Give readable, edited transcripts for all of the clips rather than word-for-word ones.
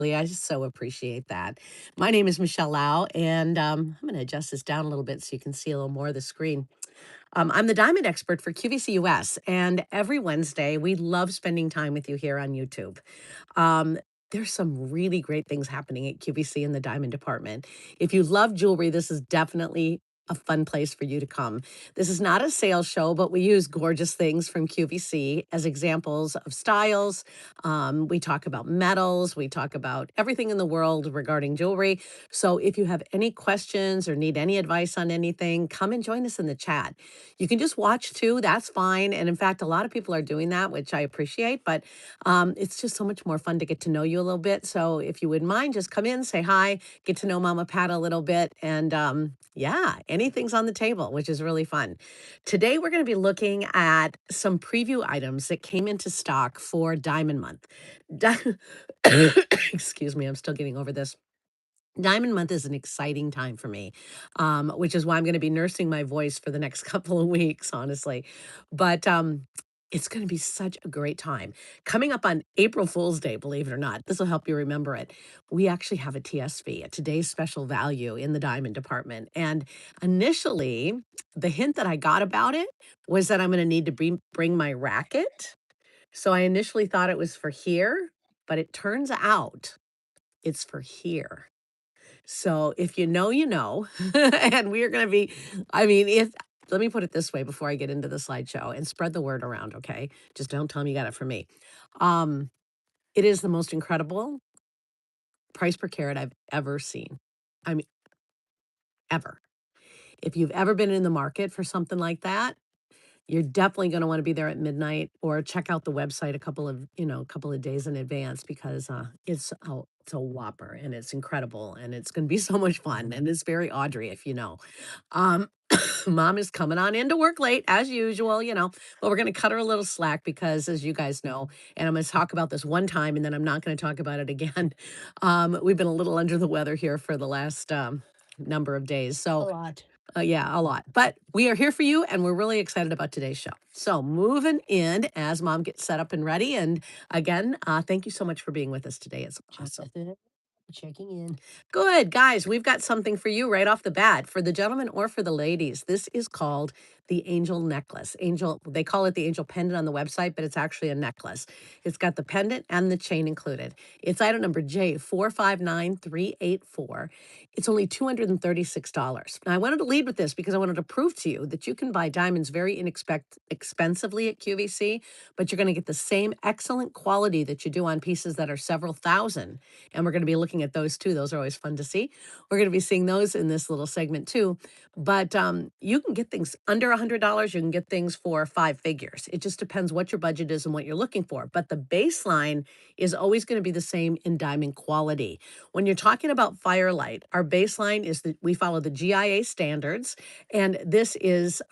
I just so appreciate that. My name is Michele Lau, and I'm going to adjust this down a little bit so you can see a little more of the screen. I'm the diamond expert for QVC US, and every Wednesday we love spending time with you here on YouTube. Um, there's some really great things happening at QVC in the diamond department. If you love jewelry, this is definitely a fun place for you to come. This is not a sales show, but we use gorgeous things from QVC as examples of styles. We talk about metals, we talk about everything in the world regarding jewelry. So if you have any questions or need any advice on anything, come and join us in the chat. You can just watch too, that's fine. And in fact, a lot of people are doing that, which I appreciate, but it's just so much more fun to get to know you a little bit. So if you wouldn't mind, just come in, say hi, get to know Mama Pat a little bit. And yeah, anything's on the table, which is really fun. Today, we're going to be looking at some preview items that came into stock for Diamond Month. Di- Excuse me, I'm still getting over this. Diamond Month is an exciting time for me, which is why I'm going to be nursing my voice for the next couple of weeks, honestly. But it's going to be such a great time. Coming up on April Fool's Day, believe it or not, this will help you remember it. We actually have a TSV, a today's special value in the diamond department. And initially, the hint that I got about it was that I'm going to need to bring my racket. So I initially thought it was for here, but it turns out it's for here. So if you know, you know. And we are going to be, I mean, if, let me put it this way before I get into the slideshow and spread the word around, okay? Just don't tell me you got it from me. Um, it is the most incredible price per carat I've ever seen. I mean, ever. If you've ever been in the market for something like that, you're definitely going to want to be there at midnight or check out the website a couple of days in advance because it's a whopper and it's incredible and it's going to be so much fun and it's very Audrey if you know. Um, Mom is coming on into work late as usual, but we're going to cut her a little slack because, as you guys know, and I'm going to talk about this one time and then I'm not going to talk about it again. We've been a little under the weather here for the last number of days. A So, lot. yeah, a lot. But we are here for you and we're really excited about today's show. So, moving in as Mom gets set up and ready. And again, thank you so much for being with us today. It's awesome. Jonathan, checking in. Good. Guys, we've got something for you right off the bat for the gentlemen or for the ladies. This is called the angel necklace. Angel, they call it the angel pendant on the website, but it's actually a necklace. It's got the pendant and the chain included. It's item number J459384. It's only $236. Now, I wanted to lead with this because I wanted to prove to you that you can buy diamonds very inexpensively at QVC, but you're going to get the same excellent quality that you do on pieces that are several thousand. And we're going to be looking at those too. Those are always fun to see. We're going to be seeing those in this little segment too. But you can get things under $100. You can get things for five figures. It just depends what your budget is and what you're looking for. But the baseline is always going to be the same in diamond quality. When you're talking about Firelight, our baseline is that we follow the GIA standards, and this is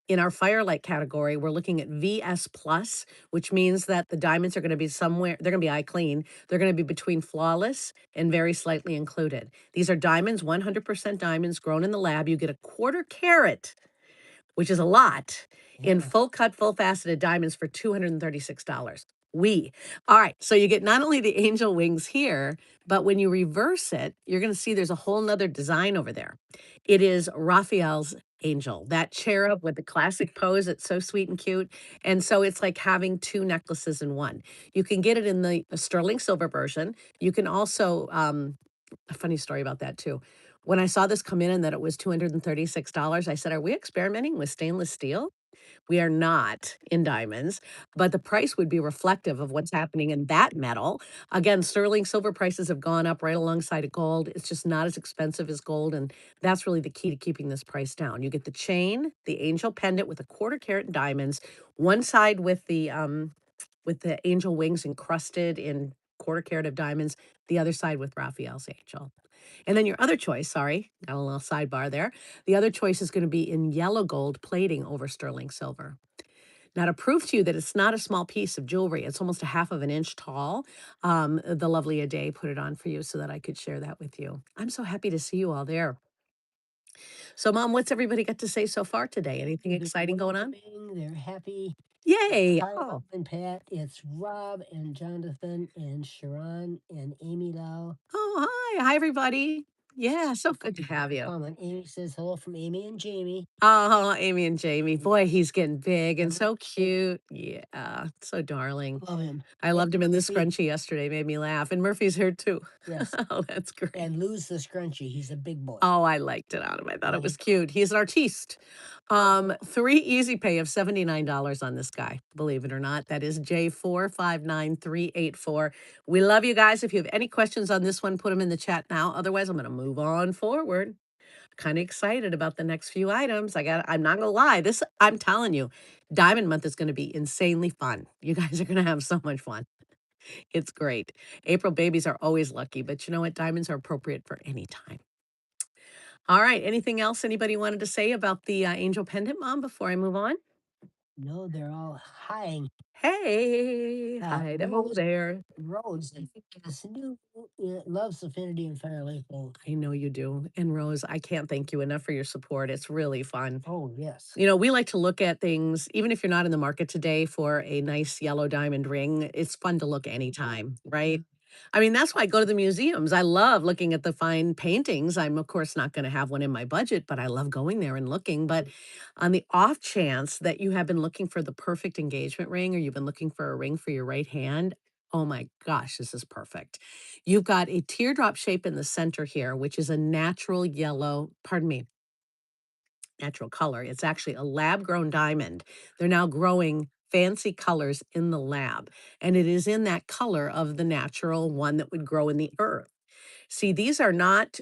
in our Firelight category, we're looking at VS plus, which means that the diamonds are going to be somewhere, they're going to be eye clean. They're going to be between flawless and very slightly included. These are diamonds, 100% diamonds grown in the lab. You get a quarter carat, which is a lot, in Yeah. full cut, full faceted diamonds for $236. All right. So you get not only the angel wings here, but when you reverse it, you're going to see there's a whole nother design over there. It is Raphael's angel, that cherub with the classic pose. It's so sweet and cute. And so it's like having two necklaces in one. You can get it in the sterling silver version. You can also, a funny story about that too. When I saw this come in and that it was $236, I said, "Are we experimenting with stainless steel?" We are not in diamonds, but the price would be reflective of what's happening in that metal. Again, sterling silver prices have gone up right alongside of gold. It's just not as expensive as gold, and that's really the key to keeping this price down. You get the chain, the angel pendant with a quarter carat diamonds, one side with the angel wings encrusted in quarter carat of diamonds, the other side with Raphael's angel. And then your other choice, sorry, got a little sidebar there. The other choice is going to be in yellow gold plating over sterling silver. Now, to prove to you that it's not a small piece of jewelry, it's almost a half of an inch tall. The lovely Aday put it on for you so that I could share that with you. I'm so happy to see you all there. So, Mom, what's everybody got to say so far today? Anything They're exciting going on? laughing, they're happy. Yay! Hi, Mom Oh, and Pat. It's Rob and Jonathan and Sharon and Amy Lau. oh, hi, hi, everybody. Yeah, so good to have you. Comment. Amy says hello from Amy and Jamie. Oh, Amy and Jamie. Boy, he's getting big and And so Murphy, cute. Yeah, so darling. love him. I And loved him in the Murphy, scrunchie yesterday, made me laugh. And Murphy's here too. yes. Oh, that's great. And lose the scrunchie. He's a big boy. Oh, I liked it on him. I thought Yeah, it was cute. He's an artiste. 3 easy pay of $79 on this guy, believe it or not. That is J459384. We love you guys. If you have any questions on this one, put them in the chat now. Otherwise, I'm going to move on forward. Kind of excited about the next few items. I'm not going to lie. I'm telling you, Diamond Month is going to be insanely fun. You guys are going to have so much fun. It's great. April babies are always lucky, but you know what? Diamonds are appropriate for any time. All right. Anything else anybody wanted to say about the angel pendant, Mom, before I move on? no, they're all hiding. Hey, hi Rose, there. Rose, I think is new. Loves Affinity and Firelight Gold. I know you do. And Rose, I can't thank you enough for your support. It's really fun. Oh, yes. You know, we like to look at things, even if you're not in the market today for a nice yellow diamond ring, it's fun to look anytime, right? I mean, that's why I go to the museums. I love looking at the fine paintings. I'm, of course, not going to have one in my budget, but I love going there and looking. But on the off chance that you have been looking for the perfect engagement ring or you've been looking for a ring for your right hand, oh my gosh, this is perfect. You've got a teardrop shape in the center here, which is a natural yellow, pardon me, natural color. It's actually a lab grown diamond. They're now growing fancy colors in the lab, and it is in that color of the natural one that would grow in the earth. See, these are not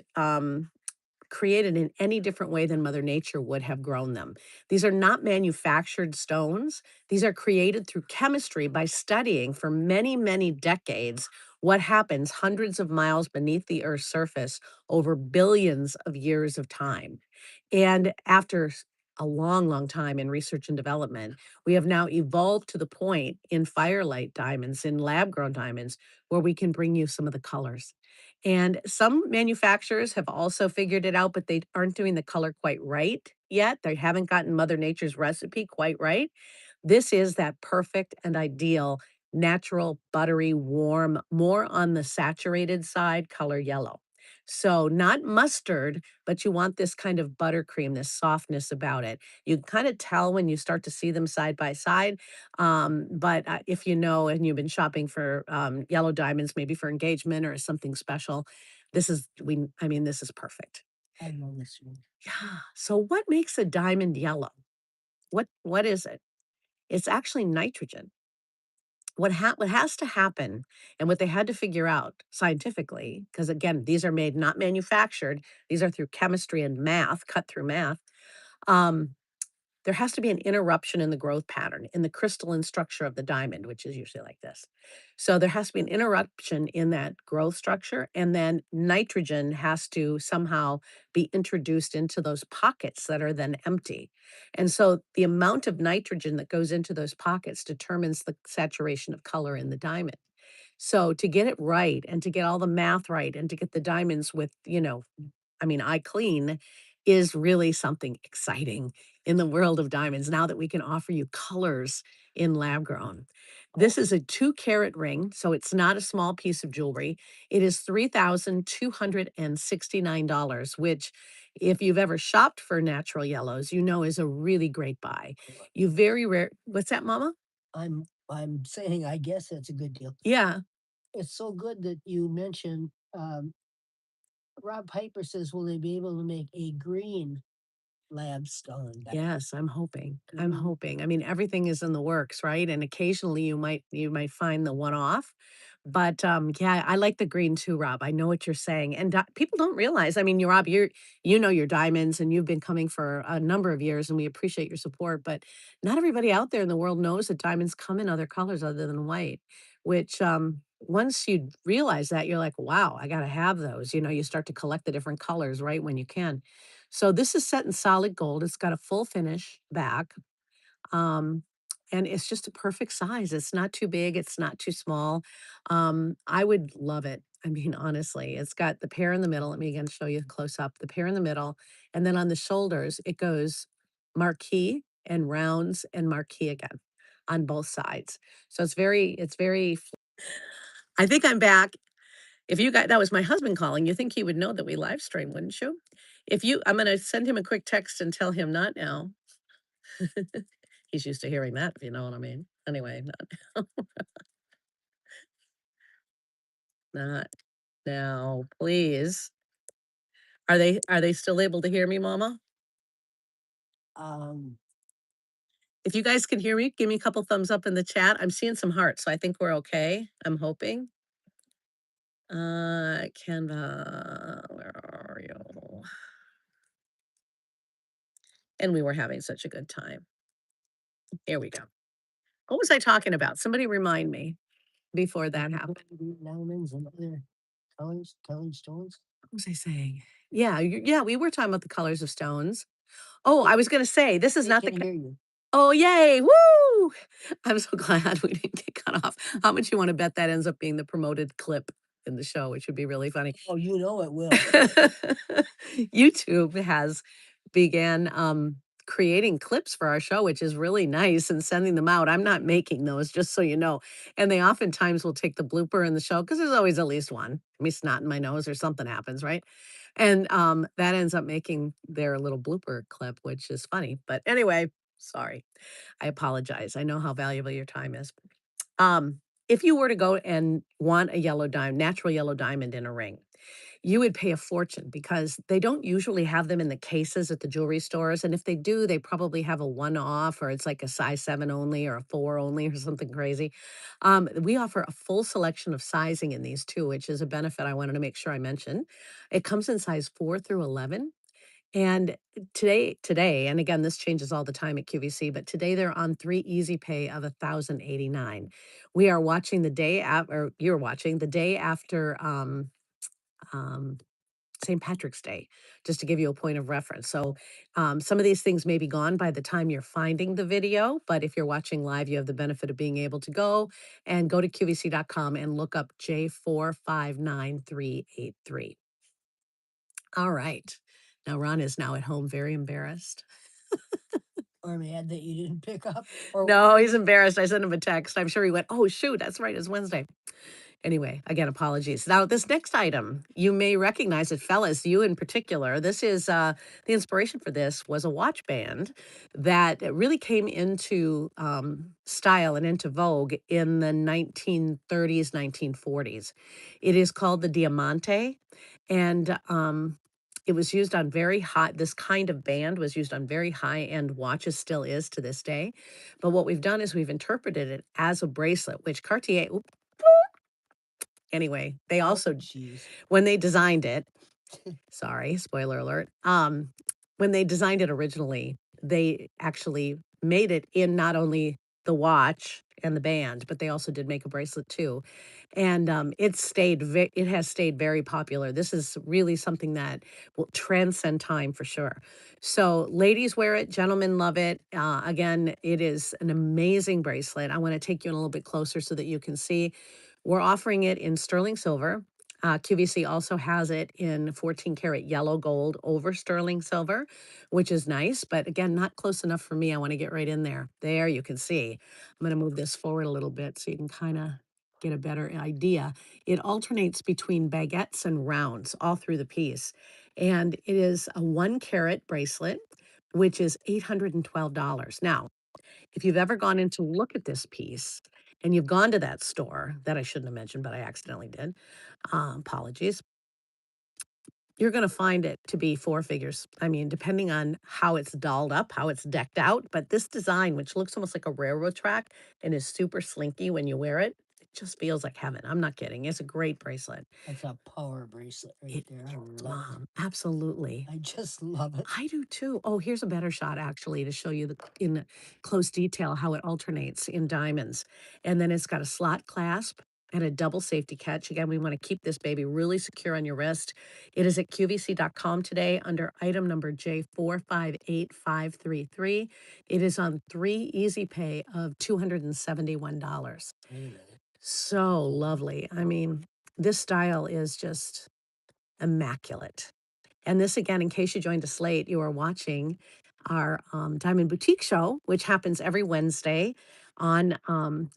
created in any different way than Mother Nature would have grown them. These are not manufactured stones. These are created through chemistry by studying for many, many decades what happens hundreds of miles beneath the Earth's surface over billions of years of time. And after a long, long time in research and development, we have now evolved to the point in firelight diamonds, in lab grown diamonds, where we can bring you some of the colors. And some manufacturers have also figured it out, but they aren't doing the color quite right yet. They haven't gotten Mother Nature's recipe quite right. This is that perfect and ideal natural, buttery, warm, more on the saturated side color yellow. So, not mustard, but you want this kind of buttercream, this softness about it. You can kind of tell when you start to see them side by side. But if you know and you've been shopping for yellow diamonds, maybe for engagement or something special, I mean, this is perfect. I know this one. Yeah. So, what makes a diamond yellow? What is it? It's actually nitrogen. What has to happen and what they had to figure out scientifically, because again, these are made not manufactured, these are through chemistry and math, cut through math. Um, there has to be an interruption in the growth pattern in the crystalline structure of the diamond, which is usually like this. So there has to be an interruption in that growth structure, and then nitrogen has to somehow be introduced into those pockets that are then empty. And so the amount of nitrogen that goes into those pockets determines the saturation of color in the diamond. So to get it right and to get all the math right and to get the diamonds with, I mean, eye clean is really something exciting in the world of diamonds now that we can offer you colors in lab grown. This is a 2 carat ring, so it's not a small piece of jewelry. It is $3,269, which, if you've ever shopped for natural yellows, you know is a really great buy. You very rare. What's that, Mama? I'm saying I guess that's a good deal. Yeah. It's so good that you mentioned. Rob Piper says, will they be able to make a green lab stone? Yes, I'm hoping. I'm Green. hoping. I mean, everything is in the works, right? And occasionally you might find the one off. But yeah, I like the green too, Rob. I know what you're saying. And people don't realize, I mean, you Rob, you know your diamonds and you've been coming for a number of years and we appreciate your support, but not everybody out there in the world knows that diamonds come in other colors other than white, which once you realize that, you're like, wow, I got to have those. You start to collect the different colors right when you can. So this is set in solid gold. It's got a full finish back. Um, and it's just a perfect size. It's not too big, it's not too small. I would love it. I mean, honestly, it's got the pair in the middle. Let me again show you close up. The pair in the middle, and then on the shoulders, it goes marquee and rounds and marquee again on both sides. So it's very I think I'm back. If you got that was my husband calling, you think he would know that we live stream, wouldn't you? If you I'm gonna send him a quick text and tell him not now. He's used to hearing that, if you know what I mean. Anyway, not not now, please. Are they still able to hear me, mama? Um, If you guys can hear me, give me a couple thumbs up in the chat. I'm seeing some hearts, so I think we're okay. I'm hoping. Canva, where are you? And we were having such a good time. Here we go. What was I talking about? Somebody remind me before that happened. diamonds and other colors, colored stones. What was I saying? Yeah, yeah, we were talking about the colors of stones. Oh, I was gonna say this is They not can hear you. oh, yay, woo! I'm so glad we didn't get cut off. How much you wanna bet that ends up being the promoted clip in the show, which would be really funny. Oh, you know it will. YouTube has began, creating clips for our show, which is really nice, and sending them out. I'm not making those, just so you know, and they oftentimes will take the blooper in the show because there's always at least one, me snot in my nose or something happens, right? And, that ends up making their little blooper clip, which is funny, but anyway, sorry. I apologize. I know how valuable your time is. Um, if you were to go and want a yellow diamond, natural yellow diamond in a ring, you would pay a fortune because they don't usually have them in the cases at the jewelry stores. And if they do, they probably have a one off or it's like a size 7 only or a 4 only or something crazy. We offer a full selection of sizing in these too, which is a benefit I wanted to make sure I mentioned. It comes in size 4 through 11. And today, and again, this changes all the time at QVC, but today they're on 3 easy pay of 1,089. We are watching the day after, or you're watching the day after um, St. Patrick's Day, just to give you a point of reference. So some of these things may be gone by the time you're finding the video, but if you're watching live, you have the benefit of being able to go to QVC.com and look up J459383. All right. Now Ron is now at home, very embarrassed. Or mad that you didn't pick up. Or No, he's embarrassed. I sent him a text. I'm sure he went, "Oh, shoot, that's right, it's Wednesday." Anyway, again, apologies. Now, this next item, you may recognize it, fellas, you in particular. This is the inspiration for this was a watch band that really came into style and into vogue in the 1930s, 1940s. It is called the Diamante, and it was used on very high, this kind of band was used on very high end watches, still is to this day. But what we've done is we've interpreted it as a bracelet, which Cartier, anyway, they oh, also jeez. when they designed it, sorry, spoiler alert, when they designed it originally, they actually made it in not only the watch and the band, but they also did make a bracelet too. And, it has stayed very popular. This is really something that will transcend time for sure. So ladies wear it, gentlemen love it. Again, it is an amazing bracelet. I wanna take you in a little bit closer so that you can see. We're offering it in sterling silver. QVC also has it in 14 karat yellow gold over sterling silver, which is nice, but again, not close enough for me. I want to get right in there. There you can see. I'm going to move this forward a little bit so you can kind of get a better idea. It alternates between baguettes and rounds all through the piece. And it is a 1 carat bracelet, which is $812. Now, if you've ever gone in to look at this piece and you've gone to that store that I shouldn't have mentioned, but I accidentally did, apologies, you're going to find it to be 4 figures. I mean, depending on how it's dolled up, how it's decked out. But this design, which looks almost like a railroad track and is super slinky when you wear it, it just feels like heaven. I'm not kidding. It's a great bracelet. That's a power bracelet right It there. I is, love it. Mom. Absolutely. I just love it. I do too. Oh, here's a better shot actually to show you in close detail how it alternates in diamonds. And then it's got a slot clasp and a double safety catch. Again, we want to keep this baby really secure on your wrist. It is at QVC.com today under item number J458533. It is on 3 easy pay of $271. Wait a minute. So lovely. I mean, this style is just immaculate. And this, again, in case you joined us late, you are watching our Diamond Boutique show, which happens every Wednesday on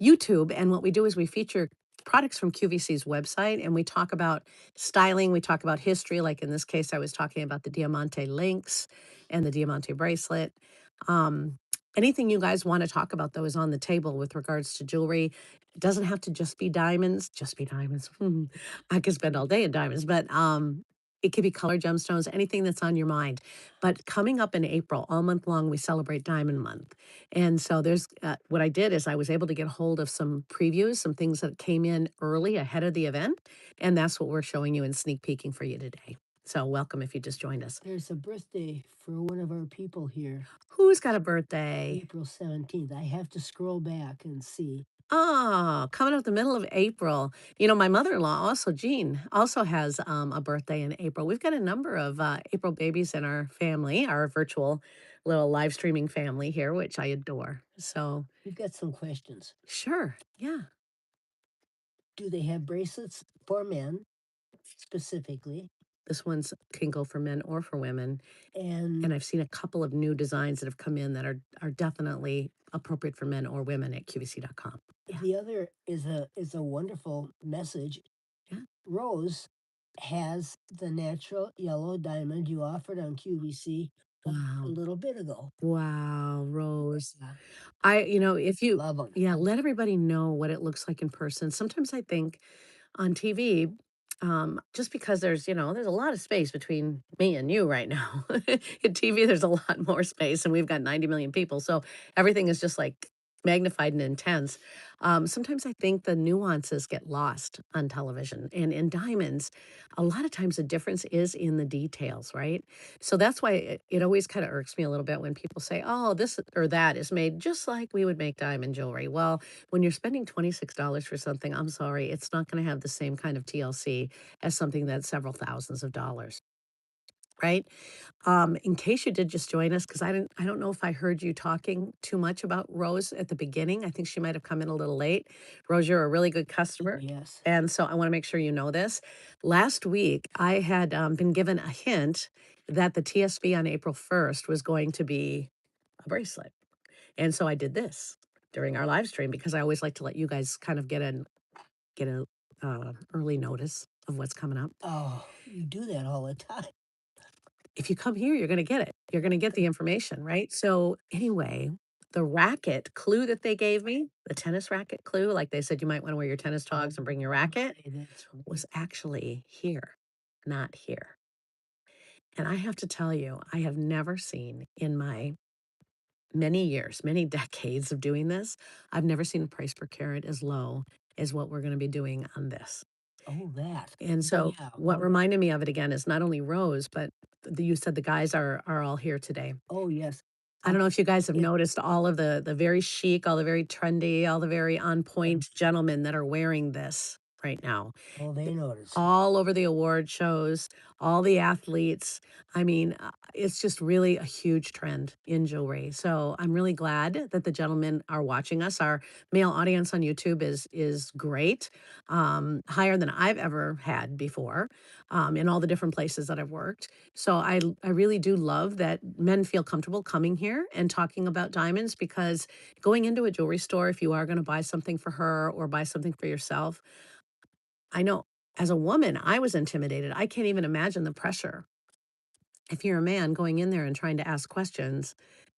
YouTube. And what we do is we feature products from QVC's website and we talk about styling, we talk about history. Like in this case, I was talking about the Diamante links and the Diamante bracelet. Um, Anything you guys want to talk about, though, is on the table with regards to jewelry. It doesn't have to just be diamonds. I could spend all day in diamonds, but it could be color gemstones, anything that's on your mind. But coming up in April, all month long, we celebrate Diamond Month. And so there's what I did is I was able to get hold of some previews, some things that came in early ahead of the event. And that's what we're showing you and sneak peeking for you today. So welcome if you just joined us. There's a birthday for one of our people here, Who's got a birthday? April 17th. I have to scroll back and see. Oh, coming up the middle of April. You know, my mother-in-law also, Jean, also has a birthday in April. We've got a number of April babies in our family, our virtual little live streaming family here, which I adore. So, We've got some questions. sure. Yeah. Do they have bracelets for men specifically? This one's can go for men or for women. And And I've seen a couple of new designs that have come in that are definitely appropriate for men or women at QVC.com. Yeah. the other is a wonderful message. Yeah. Rose has the natural yellow diamond you offered on QVC a Wow. little bit ago. Wow, Rose. Yeah, If you love them. yeah, let everybody know what it looks like in person. Sometimes I think on TV, just because there's a lot of space between me and you right now. In TV, there's a lot more space, and we've got 90 million people, so everything is just like magnified and intense. Sometimes I think the nuances get lost on television, and in diamonds, a lot of times the difference is in the details, right? So that's why it always kind of irks me a little bit when people say, "Oh, this or that is made just like we would make diamond jewelry." Well, when you're spending $26 for something, I'm sorry, it's not gonna have the same kind of TLC as something that's several thousands of dollars, right? In case you did just join us, because I don't know if I heard you talking too much about Rose at the beginning. I think she might have come in a little late. Rose, you're a really good customer. Yes. And so I want to make sure you know this. Last week, I had been given a hint that the TSV on April 1st was going to be a bracelet. And so I did this during our live stream because I always like to let you guys kind of get a early notice of what's coming up. Oh, you do that all the time. If you come here, you're gonna get it. You're gonna get the information, right? So anyway, the racket clue that they gave me, the tennis racket clue, like they said you might wanna wear your tennis togs and bring your racket, Okay, that's right. was actually here, not here. And I have to tell you, I have never seen in my many years, many decades of doing this, I've never seen a price per carat as low as what we're gonna be doing on this. Oh, that. And Oh, so yeah. what reminded me of it again is not only Rose, but you said the guys are all here today. Oh, yes. I don't know if you guys have It, noticed all of the very chic, all the very trendy, all the very on point gentlemen that are wearing this right now. oh, they notice. All over the award shows, all the athletes. I mean, it's just really a huge trend in jewelry. So I'm really glad that the gentlemen are watching us. Our male audience on YouTube is great, higher than I've ever had before, in all the different places that I've worked. So I really do love that men feel comfortable coming here and talking about diamonds because going into a jewelry store, if you are going to buy something for her or buy something for yourself, I know as a woman, I was intimidated. I can't even imagine the pressure if you're a man going in there and trying to ask questions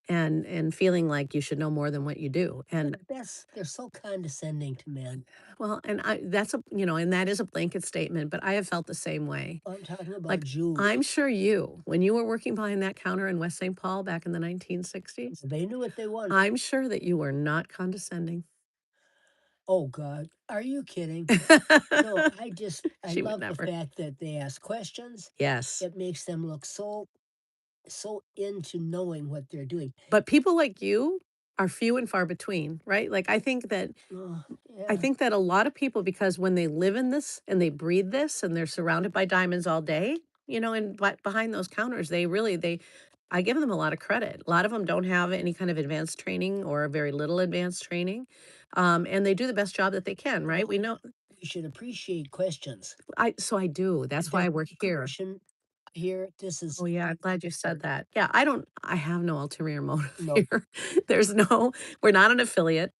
and feeling like you should know more than what you do. And They're so condescending to men. well, and I that's and that is a blanket statement, but I have felt the same way. I'm talking about Like jewelry. I'm sure when you were working behind that counter in West St. Paul back in the 1960s, They knew what they wanted. I'm sure that you were not condescending. Oh, God. Are you kidding? No, I She would love the never. fact that they ask questions. Yes. It makes them look so into knowing what they're doing. But people like you are few and far between, right? Like Oh, I yeah. think that a lot of people, because when they live in this and they breathe this and they're surrounded by diamonds all day, and behind those counters, I give them a lot of credit. A lot of them don't have any kind of advanced training or very little advanced training, and they do the best job that they can, right? Well, We know. You should appreciate questions. So I do. If That's why there's I work a here. question here, this is Oh, yeah, I'm glad you said that. Yeah, I have no ulterior motive no, here. There's no we're not an affiliate.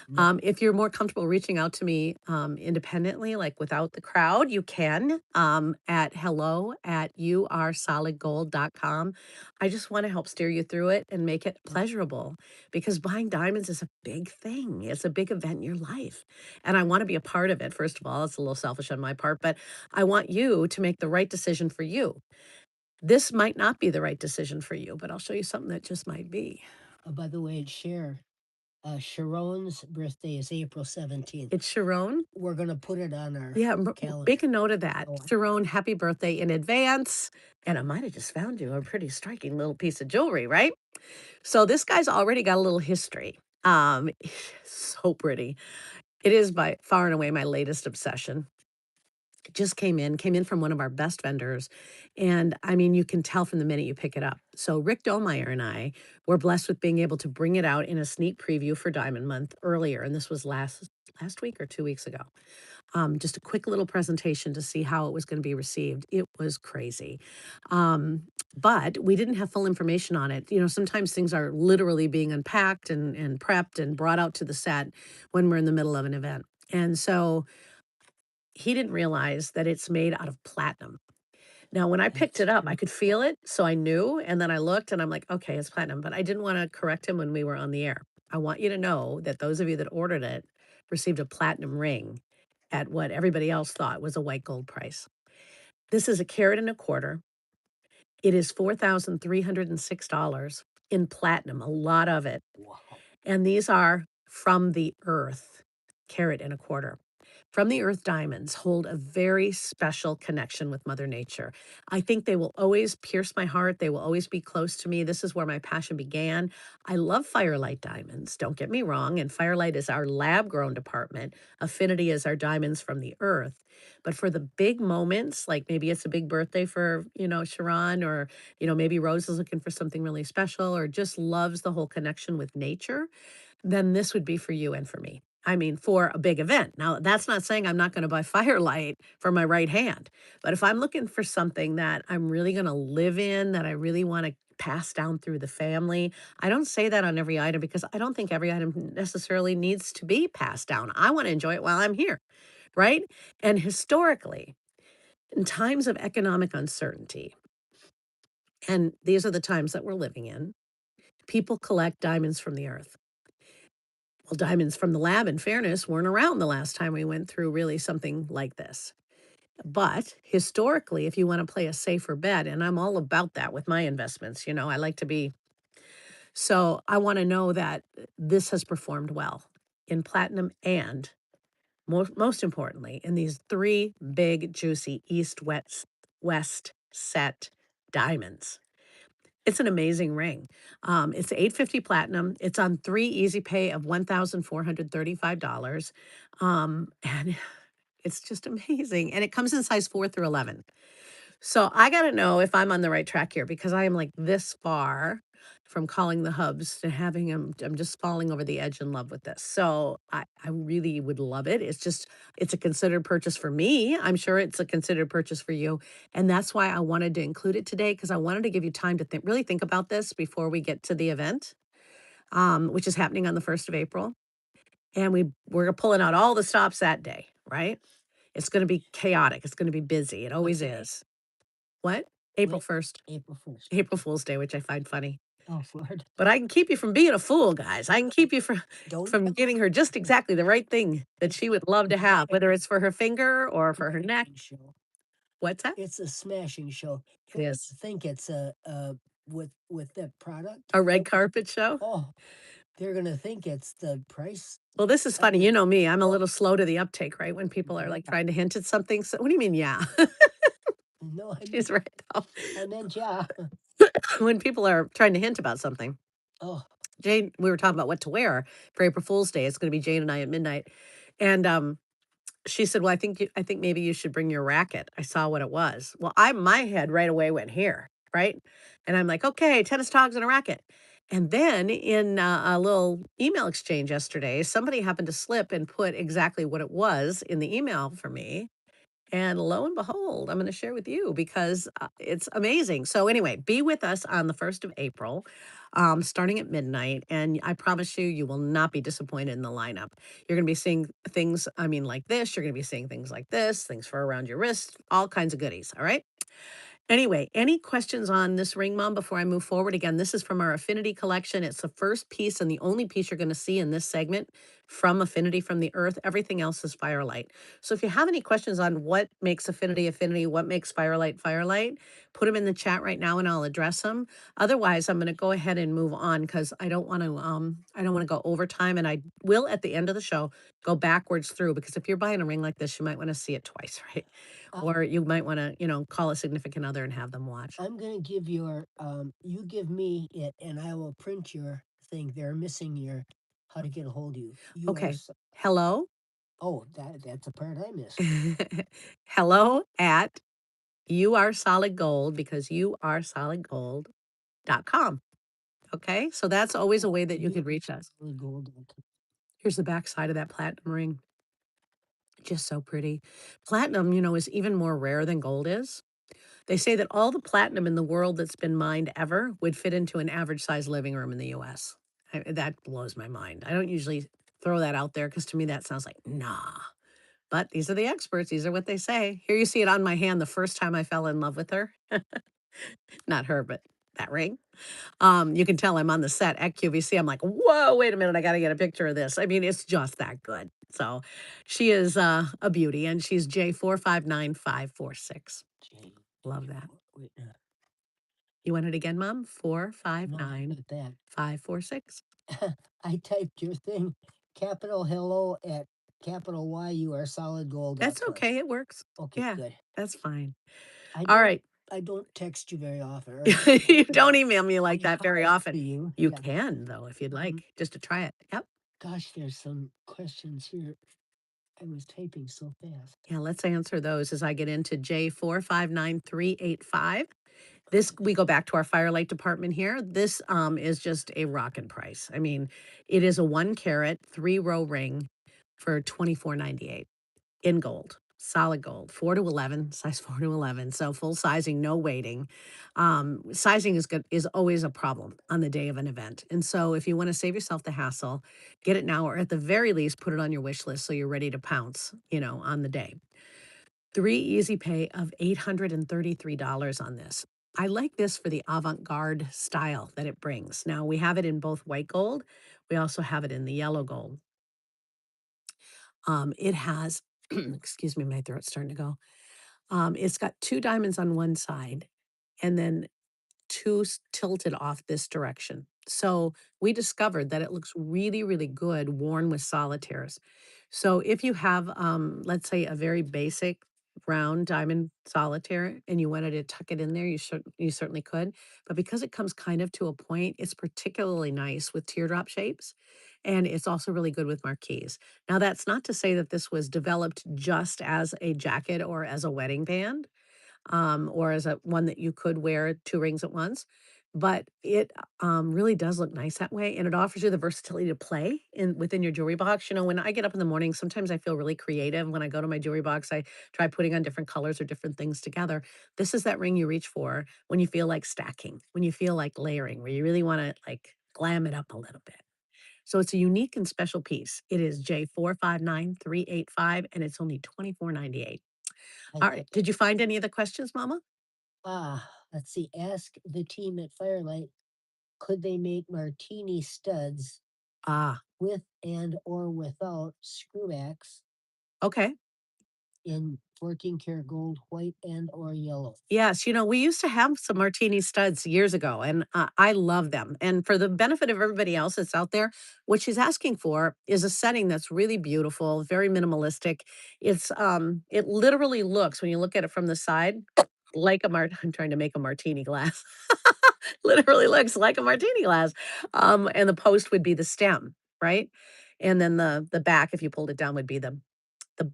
no. If you're more comfortable reaching out to me, independently, like without the crowd, you can, at hello@youaresolidgold.com. I just wanna help steer you through it and make it Mm, pleasurable because buying diamonds is a big thing. It's a big event in your life, and I wanna be a part of it, first of all. It's a little selfish on my part, but I want you to make the right decision for you. This might not be the right decision for you, but I'll show you something that just might be. by the way, Sharon's birthday is April 17th. It's Sharon. We're gonna put it on our Yeah, make calendar. a note of that. Oh, Sharon, happy birthday in advance. And I might have just found you a pretty striking little piece of jewelry, right? So this guy's already got a little history. So pretty. It is by far and away my latest obsession. Just came in from one of our best vendors. And I mean, you can tell from the minute you pick it up. So Rick Dolmeyer and I were blessed with being able to bring it out in a sneak preview for Diamond Month earlier. And this was last week or 2 weeks ago. Just a quick little presentation to see how it was going to be received. It was crazy. Um, but we didn't have full information on it. You know, sometimes things are literally being unpacked and prepped and brought out to the set when we're in the middle of an event. And so he didn't realize that it's made out of platinum. Now, when I picked that's it up, I true. could feel it. So I knew. And then I looked and I'm like, okay, it's platinum. But I didn't want to correct him when we were on the air. I want you to know that those of you that ordered it received a platinum ring at what everybody else thought was a white gold price. This is a carat and a quarter. It is $4,306 in platinum, a lot of it. Wow. And these are from the earth, carat and a quarter. From the earth diamonds hold a very special connection with Mother Nature. I think they will always pierce my heart. They will always be close to me. This is where my passion began. I love Firelight diamonds, don't get me wrong. And Firelight is our lab grown department. Affinity is our diamonds from the earth. But for the big moments, like maybe it's a big birthday for, Sharon, or, maybe Rose is looking for something really special or just loves the whole connection with nature, then this would be for you and for me. I mean, for a big event. Now, that's not saying I'm not going to buy Firelight for my right hand, but if I'm looking for something that I'm really going to live in, that I really want to pass down through the family, I don't say that on every item because I don't think every item necessarily needs to be passed down. I want to enjoy it while I'm here, right? And historically, in times of economic uncertainty, and these are the times that we're living in, people collect diamonds from the earth. Well, diamonds from the lab, in fairness, weren't around the last time we went through really something like this. But historically, if you want to play a safer bet, and I'm all about that with my investments, I like to be. So I want to know that this has performed well in platinum and most importantly, in these three big, juicy West set diamonds. It's an amazing ring. It's 850 platinum. It's on 3 easy pay of $1,435. And it's just amazing. And it comes in size 4 through 11. So I got to know if I'm on the right track here because I am like this far from calling the hubs to having them. I'm just falling over the edge in love with this. So I really would love it. It's a considered purchase for me. I'm sure it's a considered purchase for you. And that's why I wanted to include it today because I wanted to give you time to really think about this before we get to the event, which is happening on the 1st of April. And we're pulling out all the stops that day, right? It's going to be chaotic. It's going to be busy. It What always day? is. What? April Wait, 1st. April 1st. April Fool's Day, which I find funny. Oh, Lord. But I can keep you from being a fool, guys. I can keep you from Don't from getting her just exactly the right thing that it's she would love to have, whether it's for her finger or a for her neck. smashing show. What's that? It's a smashing show. It is. I think it's with that product. A red carpet show? Oh, they're gonna think it's the price. Well, this is I funny. mean, You know me. I'm a oh, little slow to the uptake, right? When people are like trying to hint at something. So what do you mean, yeah? no, She's right though. I meant yeah. When people are trying to hint about something. Oh, Jane, we were talking about what to wear for April Fool's Day. It's going to be Jane and I at midnight. And she said, "Well, I think maybe you should bring your racket." I saw what it was. Well, my head right away went here, right? And I'm like, "Okay, tennis togs and a racket." And then in a little email exchange yesterday, somebody happened to slip and put exactly what it was in the email for me. And lo and behold, I'm going to share with you because it's amazing. So, anyway, be with us on the 1st of April, starting at midnight. And I promise you, you will not be disappointed in the lineup. You're going to be seeing things, I mean, like this. You're going to be seeing things like this, things for around your wrist, all kinds of goodies. All right. Anyway, any questions on this ring, Mom, before I move forward? Again, this is from our Affinity collection. It's the first piece and the only piece you're going to see in this segment from Affinity from the Earth. Everything else is Firelight. So if you have any questions on what makes Affinity Affinity, what makes Firelight Firelight, put them in the chat right now and I'll address them. Otherwise, I'm going to go ahead and move on because I don't want to go overtime, and I will at the end of the show go backwards through, because if you're buying a ring like this, you might want to see it twice, right? Uh, Or you might wanna, call a significant other and have them watch. I'm gonna give you give me it, and I will print your thing. They're missing your how to get a hold of you. Okay. Hello? Oh, that's a part I missed. Hello at you are solid gold, because you are solidgold.com. Okay? So that's always a way that you You could reach us. gold. Here's the back side of that platinum ring. Just so pretty. Platinum, is even more rare than gold is. They say that all the platinum in the world that's been mined ever would fit into an average size living room in the US. That blows my mind. I don't usually throw that out there because to me that sounds like, nah. But these are the experts. These are what they say. Here you see it on my hand the first time I fell in love with her. Not her, but that ring. You can tell I'm on the set at QVC. I'm like, whoa, wait a minute. I got to get a picture of this. I mean, it's just that good. So she is a beauty, and she's J459546. J. Love that. Wait, You want it again, Mom? Four, five, no, nine, not that. 546. I typed your thing, capital hello at capital Y. You are solid gold. That's okay. It works. Okay, Yeah, good. that's fine. I All don't right. I don't text you very often, or You don't email me like I that very call often. to you. You Yeah. can, though, if you'd like, just to try it. Yep. Gosh, there's some questions here. I was typing so fast. Yeah, let's answer those as I get into J459385. This, Okay. we go back to our Firelight department here. This is just a rockin' price. I mean, it is a 1 carat 3-row ring for 24.98 in gold, solid gold, 4 to 11, size 4 to 11. So full sizing, no waiting. Sizing is always a problem on the day of an event. And so if you want to save yourself the hassle, get it now, or at the very least, put it on your wish list so you're ready to pounce, on the day. 3 easy pay of $833 on this. I like this for the avant-garde style that it brings. Now we have it in both white gold. We also have it in the yellow gold. It has, excuse me, my throat's starting to go. It's got 2 diamonds on one side and then 2 tilted off this direction. So we discovered that it looks really, really good worn with solitaires. So if you have, let's say, a very basic round diamond solitaire and you wanted to tuck it in there, you certainly could. But because it comes kind of to a point, it's particularly nice with teardrop shapes, and it's also really good with marquise. Now, that's not to say that this was developed just as a jacket or as a wedding band, or as a one that you could wear 2 rings at once. But it really does look nice that way, and it offers you the versatility to play within your jewelry box. When I get up in the morning, sometimes I feel really creative. When I go to my jewelry box, I try putting on different colors or different things together. This is that ring you reach for when you feel like stacking, when you feel like layering, where you really want to like glam it up a little bit. So it's a unique and special piece. It is J459385, and it's only 24.98. I All right. get that. Did you find any of the questions, Mama? Let's see. Ask the team at Firelight, could they make martini studs Ah, with and or without screwbacks okay. in 14 karat gold, white and or yellow? Yes, we used to have some martini studs years ago, and I love them. And for the benefit of everybody else that's out there, what she's asking for is a setting that's really beautiful, very minimalistic. It literally looks, when you look at it from the side, like I'm trying to make a martini glass. Literally looks like a martini glass. And the post would be the stem, right? And then the back, if you pulled it down, would be the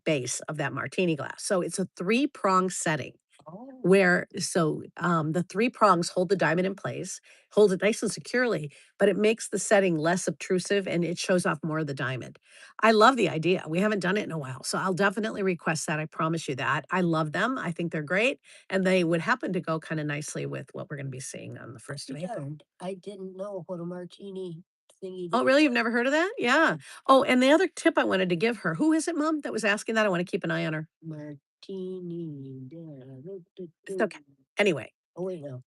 base of that martini glass. So it's a 3-prong setting. Oh, where the 3 prongs hold the diamond in place, hold it nice and securely, but it makes the setting less obtrusive and it shows off more of the diamond. I love the idea. We haven't done it in a while, so I'll definitely request that, I promise you that. I love them, I think they're great, and they would happen to go kinda nicely with what we're gonna be seeing on the 1st of yeah, April. I didn't know what a martini thingy Oh, did. really? You've never heard of that? Yeah. Oh, and the other tip I wanted to give her, who is it, mom, that was asking that? I wanna keep an eye on her. Martini. It's okay. Anyway, Oh, wait, no.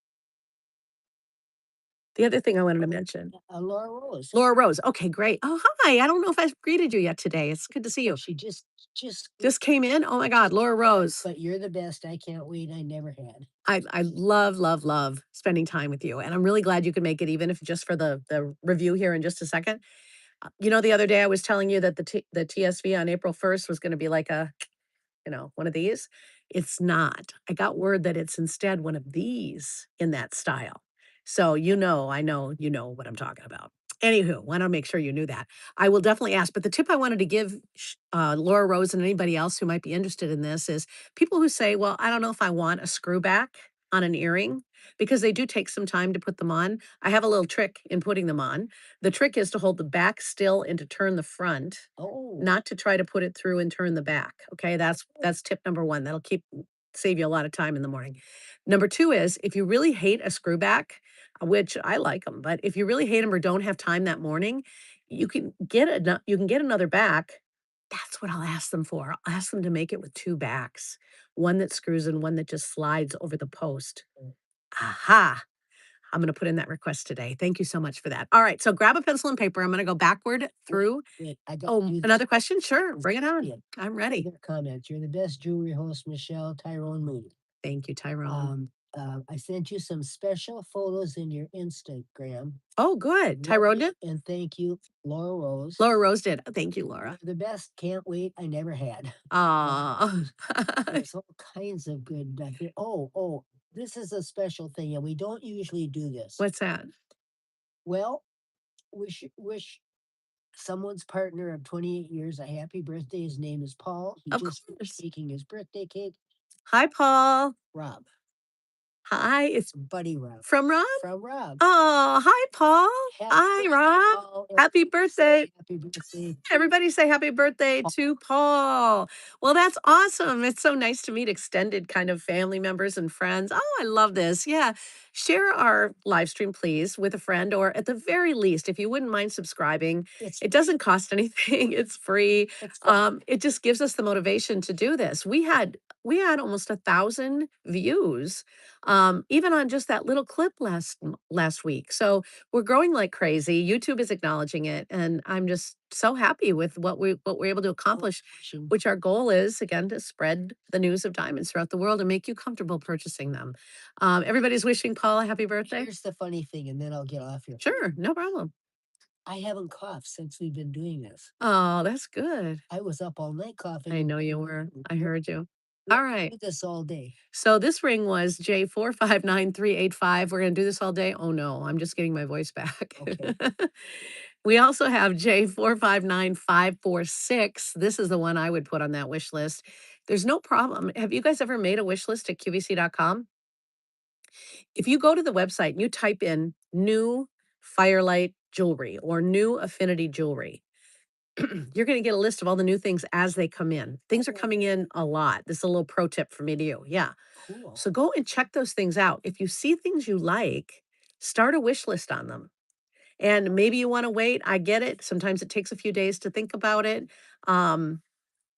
the other thing I wanted to mention. Laura Rose. Laura Rose. Okay, great. Oh, hi. I don't know if I've greeted you yet today. It's good to see Oh, you. she just Just came in. Oh my God, Laura Rose. but you're the best. I can't wait. I never had. I love, love, love spending time with you. And I'm really glad you could make it, even if just for the review here in just a second. The other day I was telling you that the TSV on April 1st was going to be like a one of these. It's not. I got word that it's instead one of these in that style. So, I know you know what I'm talking about. Anywho, want to make sure you knew that. I will definitely ask. But the tip I wanted to give Laura Rose and anybody else who might be interested in this is people who say, well, I don't know if I want a screw back on an earring because they do take some time to put them on. I have a little trick in putting them on. The trick is to hold the back still and to turn the front, Oh, not to try to put it through and turn the back, okay? That's tip number 1. That'll save you a lot of time in the morning. Number 2 is if you really hate a screw back, which I like them, but if you really hate them or don't have time that morning, you can get another back. That's what I'll ask them for. I'll ask them to make it with 2 backs, one that screws and one that just slides over the post. Aha! I'm gonna put in that request today. Thank you so much for that. All right, so grab a pencil and paper. I'm gonna go backward through. wait. I got to Oh, do this. another question? Sure, bring it on. Yeah. I'm ready. Other comments. You're the best jewelry host, Michelle Tyrone Moody. Thank you, Tyrone. I sent you some special photos in your Instagram. Oh, good. Love Tyrone you did? and thank you, Laura Rose. Laura Rose did. Oh, thank you, Laura. You're the best. Can't wait. I never had. Aw. There's all kinds of good here. Oh, this is a special thing, and we don't usually do this. What's that? Well, wish someone's partner of 28 years a happy birthday. His name is Paul. He Of just course. making his birthday cake. Hi, Paul. Rob, Hi, it's Buddy Rob, from Rob? from Rob. Oh, hi, Paul. Happy Hi, birthday, Rob. Paul. Happy Everybody say birthday. happy birthday, Everybody say happy birthday Paul. to Paul. Well, that's awesome. It's so nice to meet extended kind of family members and friends. Oh, I love this. Yeah. Share our live stream, please, with a friend, or at the very least, if you wouldn't mind subscribing, It's it doesn't cost anything. It's free. it's fun. It just gives us the motivation to do this. We had almost 1,000 views, even on just that little clip last week. So we're growing like crazy. YouTube is acknowledging it, and I'm just so happy with what we're able to accomplish, Wishing- which our goal is again to spread the news of diamonds throughout the world and make you comfortable purchasing them. Everybody's wishing Paul a happy birthday. Here's the funny thing, and then I'll get off here. Sure, no problem. I haven't coughed since we've been doing this. Oh, that's good. I was up all night coughing. I know you were. I heard you. All right. Do this all day. So this ring was J459385. We're gonna do this all day. Oh no, I'm just getting my voice back. Okay. We also have J459546. This is the one I would put on that wish list. There's no problem. Have you guys ever made a wish list at QVC.com? If you go to the website and you type in new firelight jewelry or new affinity jewelry, you're going to get a list of all the new things as they come in. Things are Oh, coming in a lot. This is a little pro tip for me to you. Yeah. cool. So go and check those things out. If you see things you like, start a wish list on them. And maybe you want to wait. I get it. Sometimes it takes a few days to think about it. Um,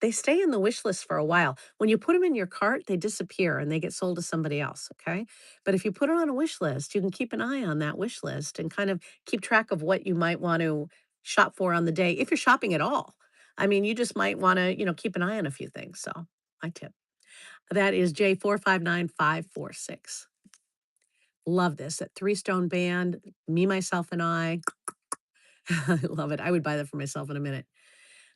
they stay in the wish list for a while. When you put them in your cart, they disappear and they get sold to somebody else. Okay. But if you put it on a wish list, you can keep an eye on that wish list and kind of keep track of what you might want to shop for on the day if you're shopping at all. I mean, you just might want to, keep an eye on a few things. So, my tip. That is J459546. Love this. That 3-stone band, me, myself, and I. I love it. I would buy that for myself in a minute.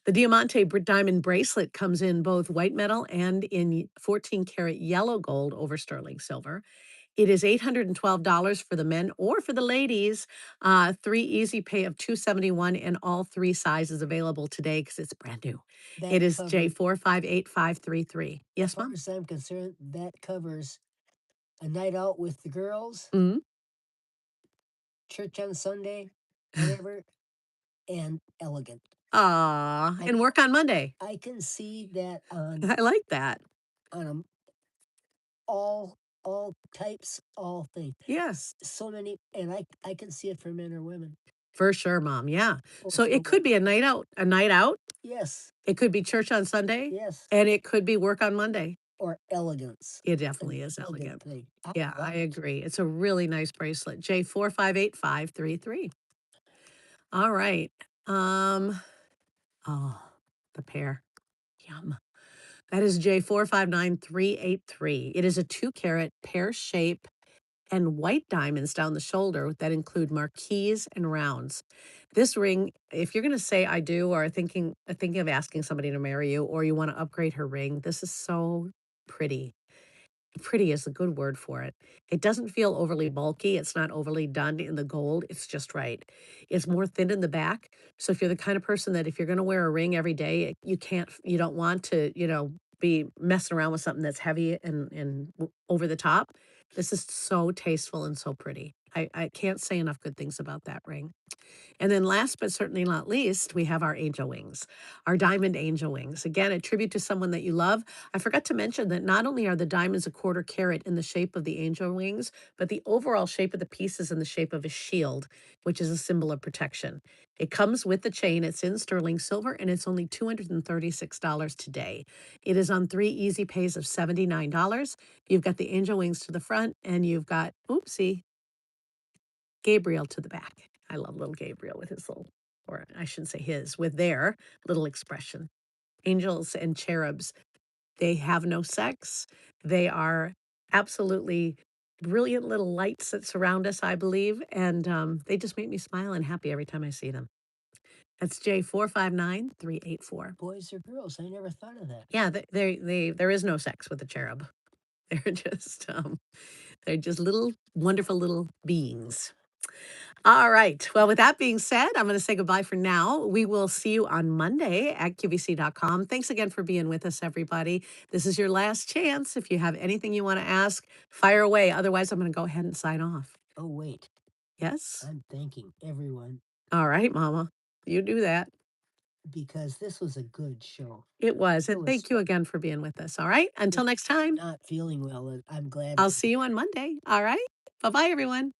The Diamante diamond bracelet comes in both white metal and in 14 karat yellow gold over sterling silver. It is $812 for the men or for the ladies. 3 easy pay of $271 and all 3 sizes available today because it's brand new. It That is covers, J458533. as Yes, far mom? as I'm concerned, that covers a night out with the girls, Mhm. church on Sunday, whatever, and elegant. Aw, I and work on Monday. I can see that I like that. on 'em all types, all things. Yeah, So many, and I can see it for men or women, for sure, mom, yeah. or So for it could what? be a night out, Yes, it could be church on Sunday, yes, and it could be work on Monday. or elegance, It an definitely is elegant elegant. thing. I Yeah, I love it. agree. It's a really nice bracelet. J458533. All right. Um, oh, the pair. Yum. That is J459383. It is a 2-carat pear shape and white diamonds down the shoulder that include marquise and rounds. This ring, if you're going to say I do or thinking of asking somebody to marry you or you want to upgrade her ring, this is so pretty. Pretty is a good word for it. It doesn't feel overly bulky. It's not overly done in the gold. It's just right. It's more thin in the back. So if you're the kind of person that if you're going to wear a ring every day, you don't want to, be messing around with something that's heavy and over the top. This is so tasteful and so pretty. I can't say enough good things about that ring. And then last but certainly not least, we have our angel wings, our diamond angel wings. Again, a tribute to someone that you love. I forgot to mention that not only are the diamonds a 1/4 carat in the shape of the angel wings, but the overall shape of the piece is in the shape of a shield, which is a symbol of protection. It comes with the chain. It's in sterling silver and it's only $236 today. It is on 3 easy pays of $79. You've got the angel wings to the front and you've got, oopsie, Gabriel to the back. I love little Gabriel with his little, or I shouldn't say his, with their little expression. Angels and cherubs, they have no sex. They are absolutely brilliant little lights that surround us, I believe. And they just make me smile and happy every time I see them. That's J459384. Boys or girls? I never thought of that. Yeah, there is no sex with the cherub. They're just little, wonderful little beings. All right. Well, with that being said, I'm going to say goodbye for now. We will see you on Monday at QVC.com. Thanks again for being with us, everybody. This is your last chance. If you have anything you want to ask, fire away. Otherwise, I'm going to go ahead and sign off. Oh, wait, Yes? I'm thanking everyone All right, Mama. You do that. because this was a good show. It was. It And was thank you fun. again for being with us. All right. Until Just next time, not feeling well, and I'm glad I'll we see you on Monday. All right. Bye bye, everyone.